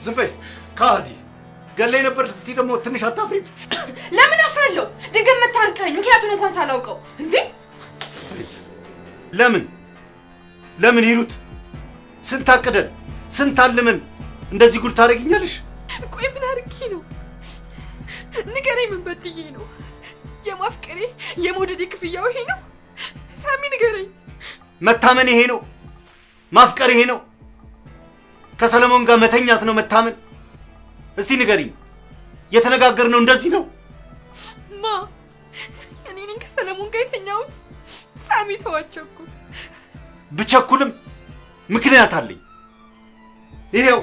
زبي كادي قال لي نبر ستي دمو تنش አታፍሪም ለምን አፍራለሁ ድንገት መታንቀኝ ምክንያቱን እንኳን ሳላውቀው እንዴ ለምን ይሩት ስንታቀደን ስንታልምን እንደዚህ ጉድ ታረጋኛለሽ ቆይ ምን አርኪ ነው ንገረኝ ምን በድዬ ነው የማፍቀሬ የሞደዴ ክፍያው ይሄ ነው ሳሚ ንገረኝ መታመን ይሄ ነው ማፍቀር ይሄ ነው ከሰለሞን ጋር መተኛት ነው መታመን እስቲ ንገሪኝ የተነጋገርነው እንደዚህ ነው ማ እኔን ከሰለሞን ጋር የተኛሁት ሳሚ ተዋቸኩ ብቸኩልም ምክንያት አለኝ ይሄው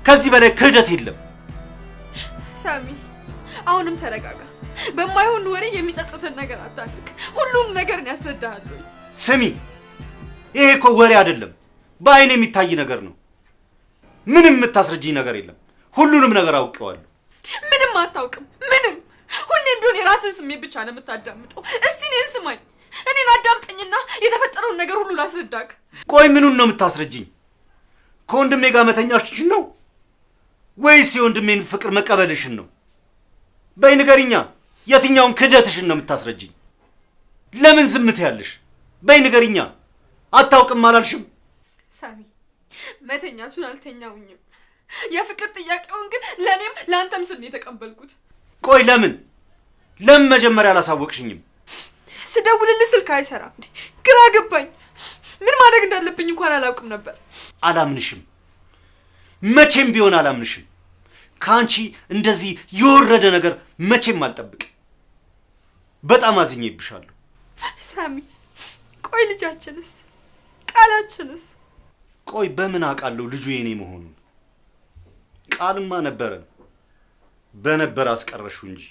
ከዚህ በላይ ክህደት የለም ሳሚ አሁንም ተረጋጋ በማይሆን ወሬ የሚጸጽትን ነገር አታድርግ ሁሉም ነገር ነው ያስረዳሃለሁ ስሚ ይሄ እኮ ወሬ አይደለም በአይኔ የሚታይ ነገር ነው ምንም የምታስረጂኝ ነገር የለም ሁሉንም ነገር አውቀዋለሁ ምንም አታውቅም ምንም ሁሌም ቢሆን የራስን ስሜት ብቻ ነው የምታዳምጠው እስቲ እኔን ስማኝ እኔን አዳምጠኝና የተፈጠረውን ነገር ሁሉ ላስረዳክ ቆይ ምኑን ነው የምታስረጂኝ ከወንድሜ ጋር መተኛሽን ነው ወይስ የወንድሜን ፍቅር መቀበልሽን ነው በይ ንገሪኛ የትኛውን ክህደትሽን ነው የምታስረጂኝ ለምን ዝም ትያለሽ በይ ንገሪኛ አታውቅም አላልሽም ሳሚ መተኛቱን አልተኛውኝም የፍቅር ጥያቄውን ግን ለኔም ላንተም ስል ነው የተቀበልኩት ቆይ ለምን መጀመሪያ አላሳወቅሽኝም ስደውልልህ ስልክ አይሰራም ግራ ገባኝ ምን ማድረግ እንዳለብኝ እንኳን አላውቅም ነበር አላምንሽም መቼም ቢሆን አላምንሽም ካንቺ እንደዚህ የወረደ ነገር መቼም አልጠብቅ በጣም አዝኜብሻለሁ ሳሚ ቆይ ልጃችንስ ቃላችንስ ቆይ በምን አውቃለሁ ልጁ የኔ መሆኑን ቃልማ ነበረን በነበር አስቀረሹ እንጂ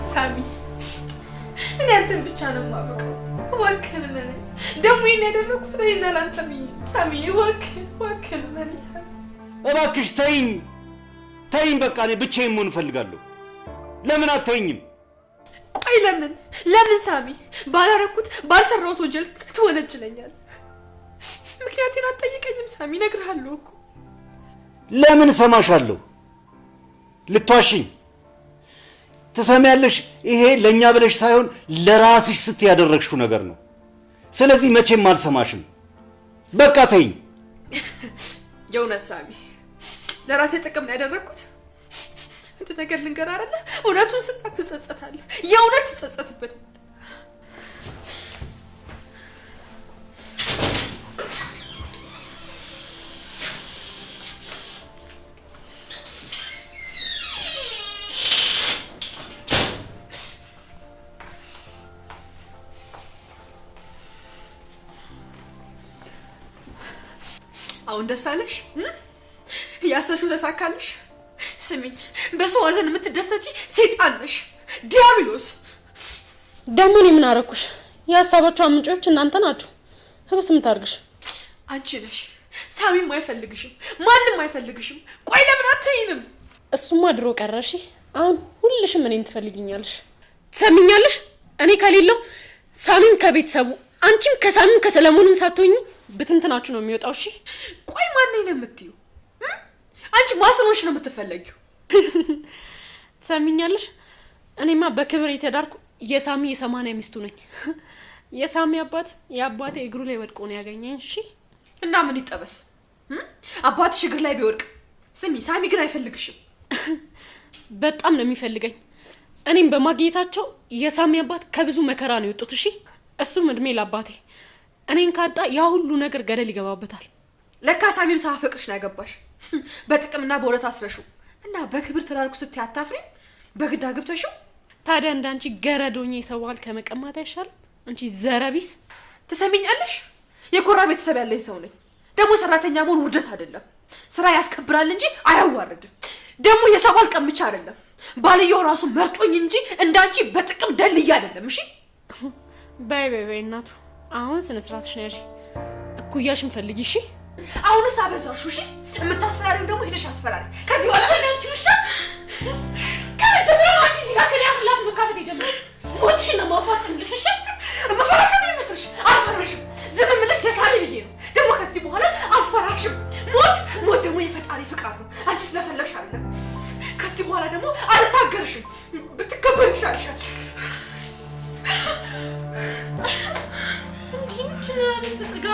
ሳሚ እኔ አንተን ብቻ ነው የማበቀው እባክህን ነኝ ደግሞ ይሄን ያደረኩት ለኔና ላንተ ብዬ ሳሚ እባክህን ነኝ ሳሚ እባክሽ ተይኝ በቃ እኔ ብቻዬን መሆን እፈልጋለሁ ለምን አትተይኝም ቆይ ለምን ሳሚ ባላረኩት ባልሰራሁት ወንጀል ትወነጅለኛል ምክንያቱን አትጠይቀኝም ሳሚ ነግርሃለሁ እኮ ለምን ሰማሻለሁ ልትዋሽኝ ተሰማያለሽ ይሄ ለኛ ብለሽ ሳይሆን ለራስሽ ስትይ ያደረግሽው ነገር ነው ስለዚህ መቼም አልሰማሽም በቃ ተይኝ የእውነት ሳሚ ለራሴ ጥቅም ነው ያደረኩት እንት ነገር ልንገር አይደለ እውነቱን ስታክ ትጸጸታለህ የእውነት ትጸጸትበት አሁን ደሳለሽ ያሰሹ ተሳካለሽ ስሚኝ በሰው ሀዘን የምትደሰቲ ሰይጣን ነሽ ዲያብሎስ ደግሞ እኔ ምን አረኩሽ ያሳባቸው ምንጮች እናንተ ናችሁ ህብስ ምታርግሽ አንቺ ነሽ ሳሚም አይፈልግሽም ማንንም አይፈልግሽም ቆይ ለምን አትይንም እሱማ ድሮ ቀረሽ አሁን ሁልሽም እኔን ትፈልጊኛለሽ ትሰሚኛለሽ እኔ ከሌለው ሳሚም ከቤተሰቡ አንቺም ከሳሚም ከሰለሞንም ሳትሆኚ በትንትናችሁ ነው የሚወጣው እሺ ቆይ ማን ነው የምትዩ አንቺ ማስኖሽ ነው የምትፈልጊው ትሰሚኛለሽ እኔማ በክብር የተዳርኩ የሳሚ የ80 ሚስቱ ነኝ የሳሚ አባት የአባቴ እግሩ ላይ ወድቆ ነው ያገኘኝ እሺ እና ምን ይጠበስ አባትሽ እግር ላይ ቢወድቅ ስሚ ሳሚ ግን አይፈልግሽም በጣም ነው የሚፈልገኝ እኔም በማግኘታቸው የሳሚ አባት ከብዙ መከራ ነው የወጡት እሺ እሱም እድሜ ለአባቴ እኔን ካጣ ያ ሁሉ ነገር ገደል ይገባበታል። ለካ ሳሚም ሳፈቅርሽ ነው ያገባሽ። በጥቅምና በሁለት አስረሹ እና በክብር ተራርኩ ስትይ አታፍሪም? በግድ አግብተሽው። ታዲያ እንዳንቺ ገረዶኝ የሰዋል ከመቀማት አይሻል? አንቺ ዘረቢስ። ትሰሚኛለሽ? የኮራ ቤተሰብ ያለኝ ሰው ነኝ። ደግሞ ሰራተኛ መሆን ውርደት አይደለም፣ ስራ ያስከብራል እንጂ አያዋርድም። ደግሞ የሰዋል ቀምቻ አይደለም፣ ባልየው ራሱ መርጦኝ እንጂ እንዳንቺ በጥቅም ደልዬ አይደለም። እሺ በይ እናቱ፣ አሁን ስነ ስርዓትሽ ነው ያልሽ። እኩያሽን ፈልጊ። እሺ አሁንስ አበዛሹ። እሺ የምታስፈራሪው ደግሞ ሄደሽ አስፈራሪ። ከዚህ በኋላ ለአንቺ ብቻ ከመጀመሪያው አንቺ ሲጋከለ ያፍላት መካፈት የጀመረው ሞትሽን ነው ማፋጥንልሽ። እሺ መፈራሽ ነው ይመስልሽ? አልፈራሽም። ዝም ብለሽ ለሳሚ ብዬ ነው። ደግሞ ከዚህ በኋላ አልፈራሽም። ሞት ደግሞ የፈጣሪ ፍቃድ ነው። አንቺ ስለፈለግሽ አይደለም። ከዚህ በኋላ ደግሞ አልታገርሽም። ብትከበር ይሻልሻል። እንዲህ ምንጭ ጥጋ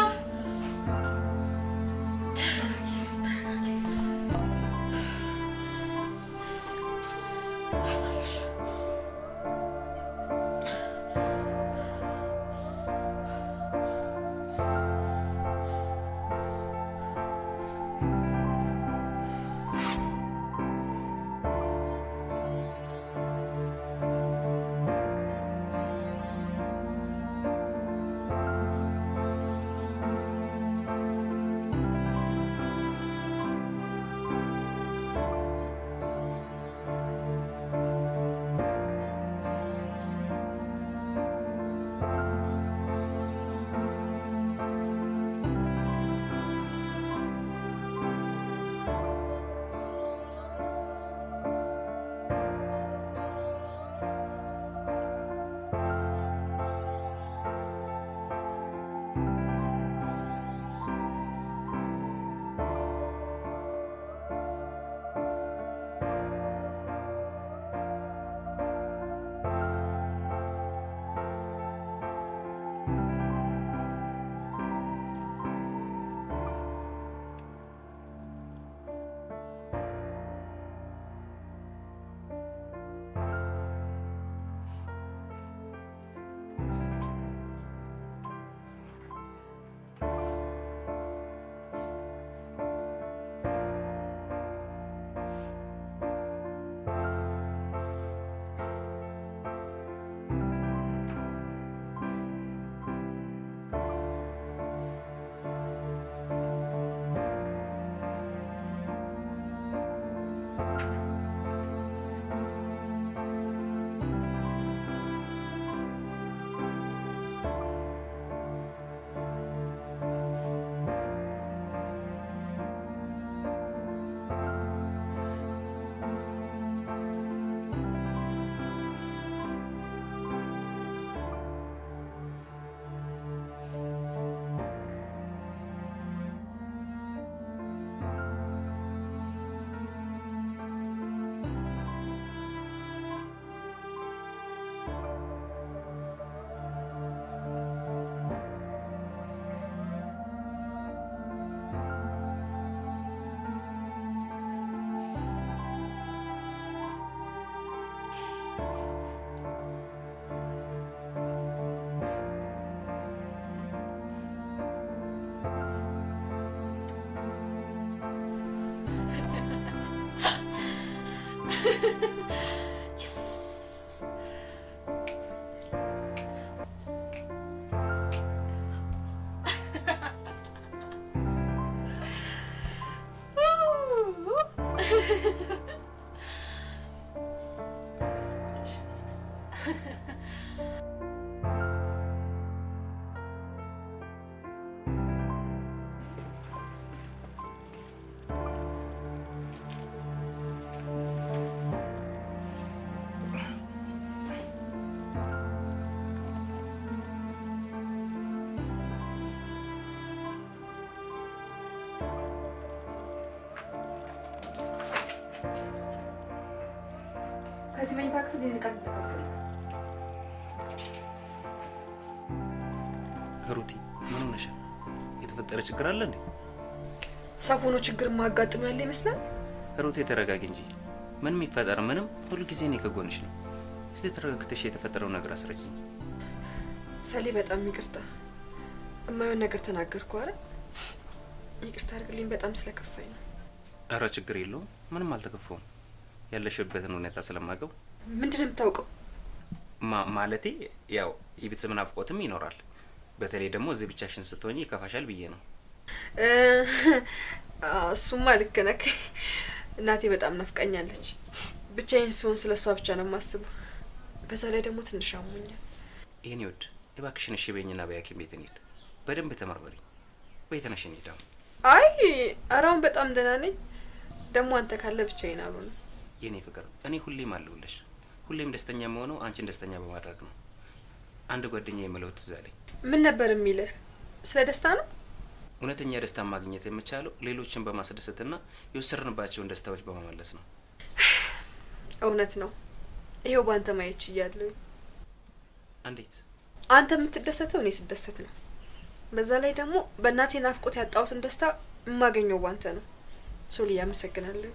ከዚህ መኝታ ክፍል ልንቀር ተከፈለ። ሩቲ ምን ሆነሽ? የተፈጠረ ችግር አለ እንዴ? ሰሞኑ ችግር ማጋጥም ያለ ይመስላል። ሩቲ ተረጋጊ እንጂ ምን የሚፈጠር ምንም ሁሉ ጊዜ እኔ ከጎንሽ ነው። እስቲ ተረጋግተሽ የተፈጠረው ነገር አስረጂኝ። ሰሊ በጣም ይቅርታ። የማይሆን ነገር ተናገርኩ አይደል? ይቅርታ አድርግልኝ በጣም ስለከፋኝ ነው። ኧረ ችግር የለውም ምንም አልተከፋውም። ያለሽበትን ሁኔታ ስለማውቀው። ምንድነው የምታውቀው? ማለቴ ያው የቤተሰብ ናፍቆትም ይኖራል። በተለይ ደግሞ እዚህ ብቻሽን ስትሆኚ ይከፋሻል ብዬ ነው። እሱማ ልክ ነህ። እናቴ በጣም ናፍቀኛለች። ብቻዬን ስሆን ስለሷ ብቻ ነው የማስበው። በዛ ላይ ደግሞ ትንሽ አሞኛል። ይሄን ይወድ እባክሽን እሺ በይኝና በሐኪም ቤት እንሂድ። በደንብ ተመርመሪ። ወይ ተነሽ እንሂድ። አይ አራውን በጣም ደህና ነኝ። ደግሞ አንተ ካለ ብቻዬን አልሆንም። የኔ ፍቅር እኔ ሁሌም አለሁልሽ። ሁሌም ደስተኛ የምሆነው አንቺን ደስተኛ በማድረግ ነው። አንድ ጓደኛዬ የምለው ትዝ አለኝ። ምን ነበር የሚልህ? ስለ ደስታ ነው? እውነተኛ ደስታ ማግኘት የሚቻለው ሌሎችን በማስደሰትና የወሰድንባቸውን ደስታዎች በመመለስ ነው። እውነት ነው። ይሄው ባንተ ማየት ችያለሁ። እንዴት? አንተ የምትደሰተው እኔ ስደሰት ነው። በዛ ላይ ደግሞ በእናቴ ናፍቆት ያጣሁትን ደስታ የማገኘው ባንተ ነው። ሶሊ ያመሰግናለሁ።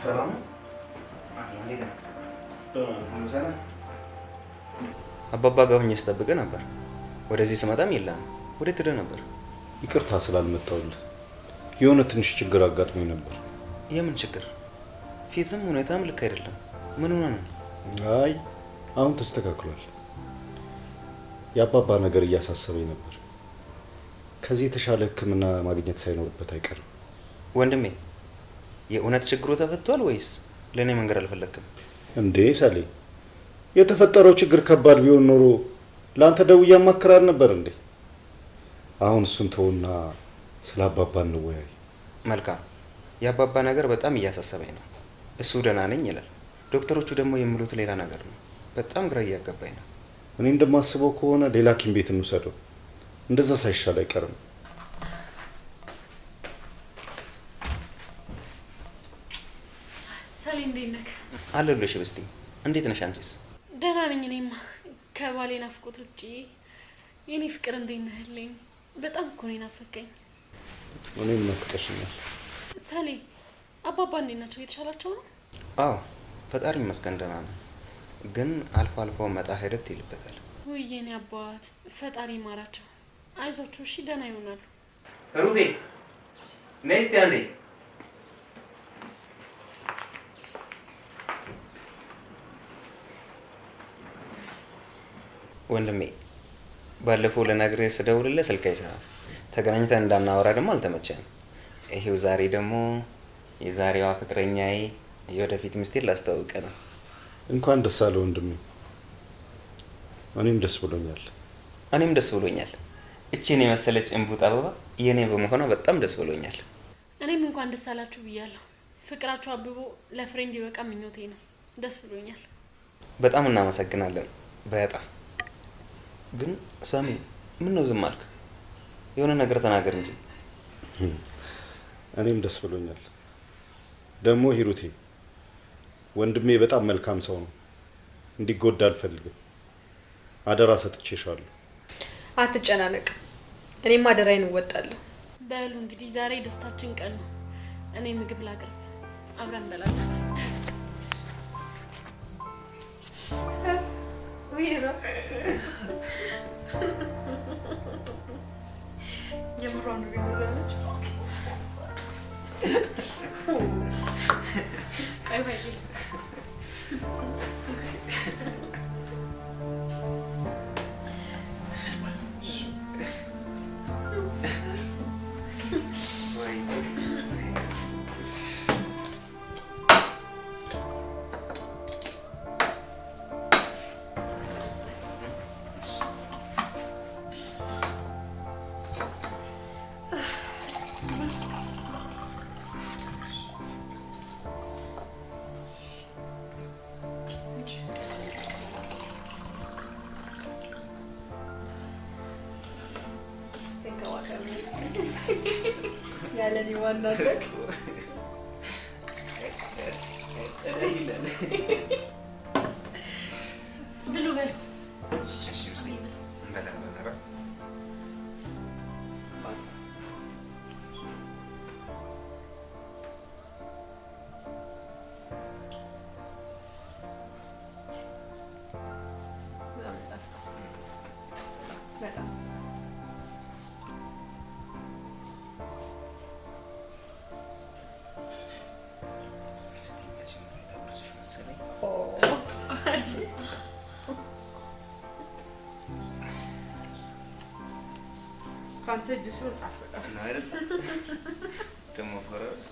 ሰላም አባባ ጋር ሆኜ ስጠብቅህ ነበር። ወደዚህ ስመጣም የለም። ወዴት ሄደህ ነበር? ይቅርታ ስላልመጣሁልህ የሆነ ትንሽ ችግር አጋጥሞኝ ነበር። የምን ችግር? ፊትም ሁኔታም ልክ አይደለም። ምን ሆነ ነው? አይ አሁን ተስተካክሏል። የአባባ ነገር እያሳሰበኝ ነበር። ከዚህ የተሻለ ሕክምና ማግኘት ሳይኖርበት አይቀርም። ወንድሜ የእውነት ችግሩ ተፈቷል ወይስ ለኔ መንገር አልፈለክም? እንዴ ሳሌ፣ የተፈጠረው ችግር ከባድ ቢሆን ኖሮ ላንተ ደውዬ አማክራል ነበር እንዴ? አሁን እሱን ተውና ስለ አባባ እንወያይ። መልካም። የአባባ ነገር በጣም እያሳሰበኝ ነው። እሱ ደህና ነኝ ይላል፣ ዶክተሮቹ ደግሞ የሚሉት ሌላ ነገር ነው። በጣም ግራ እያጋባኝ ነው። እኔ እንደማስበው ከሆነ ሌላ ሐኪም ቤት እንውሰደው። እንደዛ ሳይሻል አይቀርም። ሰሌ እንዴት ነህ? አለሁልሽ ብስቲ። እንዴት ነሽ አንቺስ? ደህና ነኝ። እኔማ ከባሌ ናፍቆት ውጪ የኔ ፍቅር እንዴት ነህልኝ? በጣም እኮ ነው ናፈቀኝ። እኔም ናፍቀሽኛል። ሰሌ አባባ እንዴት ናቸው? የተሻላቸው ነው? አዎ ፈጣሪ ይመስገን ደህና ነው። ግን አልፎ አልፎ መጣ ሄደት ይልበታል። ውይ የኔ አባት ፈጣሪ ይማራቸው። አይዟቸው እሺ፣ ደህና ይሆናሉ። ሩቴ ነይ እስቲ አንዴ። ወንድሜ ባለፈው ለነግሬህ ስደውልልህ ስልክ አይሰራም። ተገናኝተን እንዳናወራ ደግሞ አልተመቸንም። ይሄው ዛሬ ደግሞ የዛሬዋ ፍቅረኛዬ የወደፊት ሚስቴን ላስተዋውቅ ነው። እንኳን ደስ አለ ወንድሜ። እኔም ደስ ብሎኛል። እኔም ደስ ብሎኛል። እቺን የመሰለች እንቡጥ አበባ የኔ በመሆኗ በጣም ደስ ብሎኛል። እኔም እንኳን ደስ አላችሁ ብያለሁ። ፍቅራችሁ አብቦ ለፍሬ እንዲበቃ ምኞቴ ነው። ደስ ብሎኛል። በጣም እናመሰግናለን። በጣም ግን ሳሚ ምን ነው ዝም አልክ? የሆነ ነገር ተናገር እንጂ። እኔም ደስ ብሎኛል። ደግሞ ሂሩቴ ወንድሜ በጣም መልካም ሰው ነው። እንዲጎዳ አልፈልግም። አደራ ሰጥቼሻለሁ። አትጨናነቅ። እኔም አደራዬን እወጣለሁ። በሉ እንግዲህ ዛሬ ደስታችን ቀን ነው። እኔ ምግብ ላቅርብ። አብረን እንበላለን። ዊራ የምሯን ነው የሚላለች ቀይ ባይ ያለኒ ዋናደክ ብሉ በሉ። እሺ ውስጥ እንበላለን። በጣም ካንተ ጁስ ወጣፈጣ እና አይደል ደሞ ፈረስ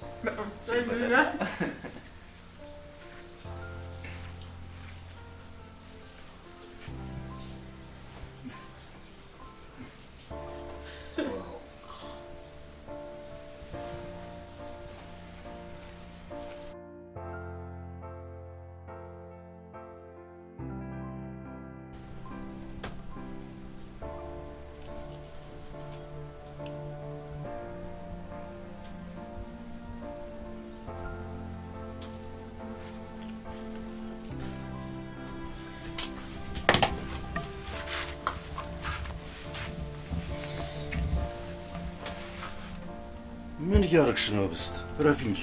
ምን እያደረግሽ ነው ህብስት? ረፊ እንጂ።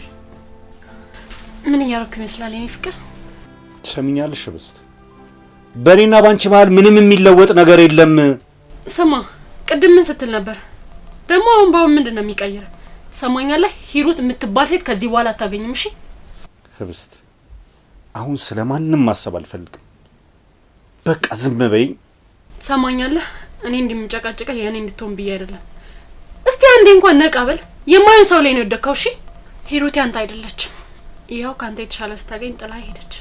ምን እያደረኩ ይመስላል የኔ ፍቅር? ትሰሚኛለሽ ህብስት? በእኔና ባንቺ መሀል ምንም የሚለወጥ ነገር የለም። ስማ ቅድም ምን ስትል ነበር? ደግሞ አሁን ምንድን ነው የሚቀይረው? ሰማኛለህ? ሂሩት የምትባል ሴት ከዚህ በኋላ አታገኝም። እሺ ህብስት፣ አሁን ስለማንም ማሰብ አልፈልግም። በቃ ዝም በይኝ። ሰማኛለህ? እኔ እንደምጨቃጨቀህ የኔ እንድትሆን ብዬ አይደለም። እስቲ አንዴ እንኳን ነቃ በል። የማይሆን ሰው ላይ ነው የወደቅከው። እሺ ሂሩት ያንተ አይደለችም። ይኸው ካንተ የተሻለ ስታገኝ ጥላ ሄደች።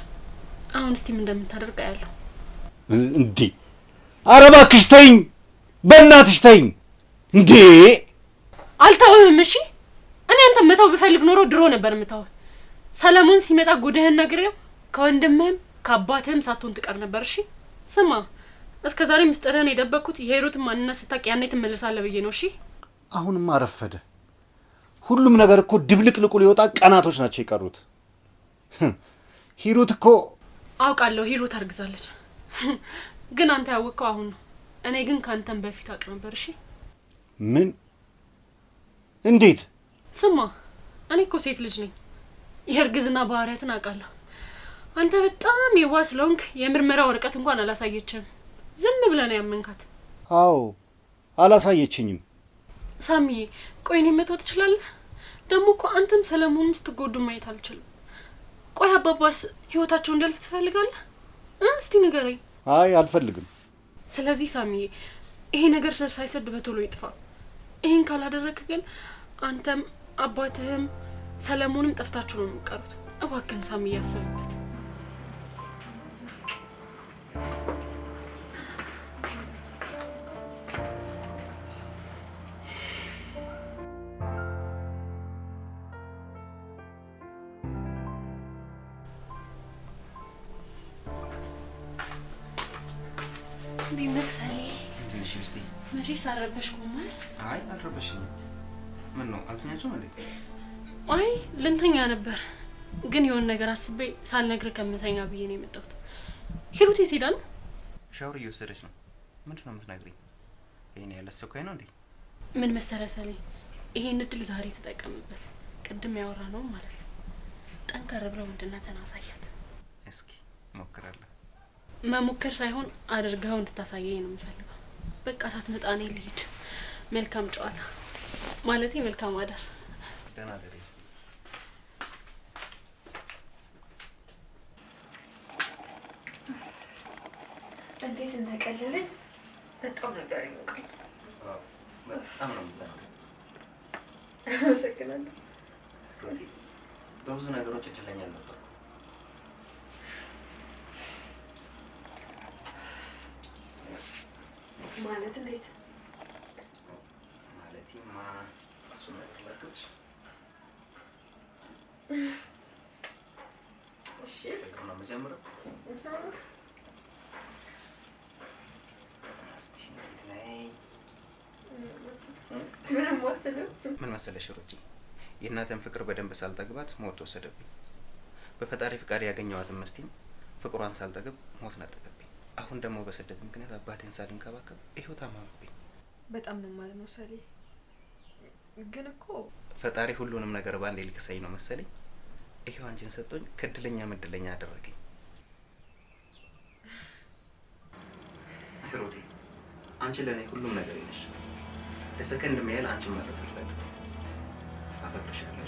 አሁን እስቲ ምን እንደምታደርግ ያለው እንዴ? ኧረ እባክሽ ተይኝ፣ በእናትሽ ተይኝ። እንዴ አልተውህም። እሺ እኔ አንተ መተው ብፈልግ ኖሮ ድሮ ነበር የምተው። ሰለሞን ሲመጣ ጉድህን ነግሬው ከወንድምህም ከአባትህም ሳትሆን ትቀር ነበር። እሺ ስማ፣ እስከ ዛሬ ምስጢርህን የደበቅኩት የሂሩትን ማንነት ስታውቅ ያኔ ትመለሳለህ ብዬ ነው። እሺ አሁንም አረፈደ። ሁሉም ነገር እኮ ድብልቅልቁ ሊወጣ ቀናቶች ናቸው የቀሩት። ሂሩት እኮ አውቃለሁ ሂሩት አርግዛለች። ግን አንተ ያወቅከው አሁን ነው። እኔ ግን ካንተም በፊት አውቅ ነበር። እሺ ምን? እንዴት? ስማ እኔ እኮ ሴት ልጅ ነኝ። የእርግዝና ባህሪያትን አውቃለሁ። አንተ በጣም የዋህ ስለሆንክ የምርመራ ወረቀት እንኳን አላሳየችም። ዝም ብለህ ነው ያመንካት። አዎ አላሳየችኝም። ሳሚዬ ቆይ እኔ መተው ትችላለህ? ደግሞ እኮ አንተም ሰለሞንም ስትጎዱ ማየት አልችልም። ቆይ አባባስ ህይወታቸው እንዲያልፍ ትፈልጋለህ? እስቲ ንገረኝ። አይ አልፈልግም። ስለዚህ ሳሚዬ ይሄ ነገር ስር ሳይሰድ በቶሎ ይጥፋ። ይሄን ካላደረክ ግን አንተም አባትህም ሰለሞንም ጠፍታችሁ ነው የምትቀሩት። እባክህን ሳሚዬ አስብበት። ቢመክሰሌ እሺ ውስጥ መቼስ አልረበሽኩም ማለት? አይ አልረበሽኝም። ምን ነው አልተኛችሁም እንዴ? አይ ልንተኛ ነበር፣ ግን የሆነ ነገር አስቤ ሳልነግርህ ከምተኛ ብዬ ነው የመጣሁት። ሂሩት የት ሄዳ ነው? ሻወር እየወሰደች ነው። ምንድን ነው የምትነግሪኝ? ይሄን ያለ አስቸኳይ ነው እንዴ? ምን መሰለህ ሰሌ፣ ይሄን እድል ዛሬ ተጠቀምበት። ቅድም ያወራ ነው ማለት ነው። ጠንከር ብለው ምንድነትን አሳያት። እስኪ ሞክራለሁ። መሞከር ሳይሆን አድርገው እንድታሳየኝ ነው የምፈልገው። በቃ ሳትመጣ እኔ ልሂድ። መልካም ጨዋታ ማለቴ መልካም አዳር። ደህና ደሪ እስቲ። እንዴት እንደቀለለኝ በጣም ነበር የሚሞቀኝ። በጣም ነው የምታምረው። አመሰግናለሁ። በብዙ ነገሮች እድለኛ ነበር። ማለት እንዴት? ማለቴማ እሱ ነገር ላቶች እሺ ፍቅር ነው የምጀምረው። እስቲ እንዴት ነኝ? ምንም አትልም። ምን መሰለሽ ሩቲ፣ የእናቴን ፍቅር በደንብ ሳልጠግባት ሞት ወሰደብኝ። በፈጣሪ ፍቃድ ያገኘዋትን መስቲም ፍቅሯን ሳልጠግብ ሞት ነጠቀብኝ። አሁን ደግሞ በስደት ምክንያት አባቴን ሳልንከባከብ ይኸው ታመመብኝ። በጣም ነው የማዝነው ሰሌ። ግን እኮ ፈጣሪ ሁሉንም ነገር ባንዴ ልክሰኝ ነው መሰለኝ። ይኸው አንቺን ሰጥቶኝ ከእድለኛ እድለኛ አደረገኝ። ሩቲ፣ አንቺ ለእኔ ሁሉም ነገር ነሽ። ለሰከንድ ያህል አንቺን ማለት አልፈልግም። አፈቅርሻለሁ።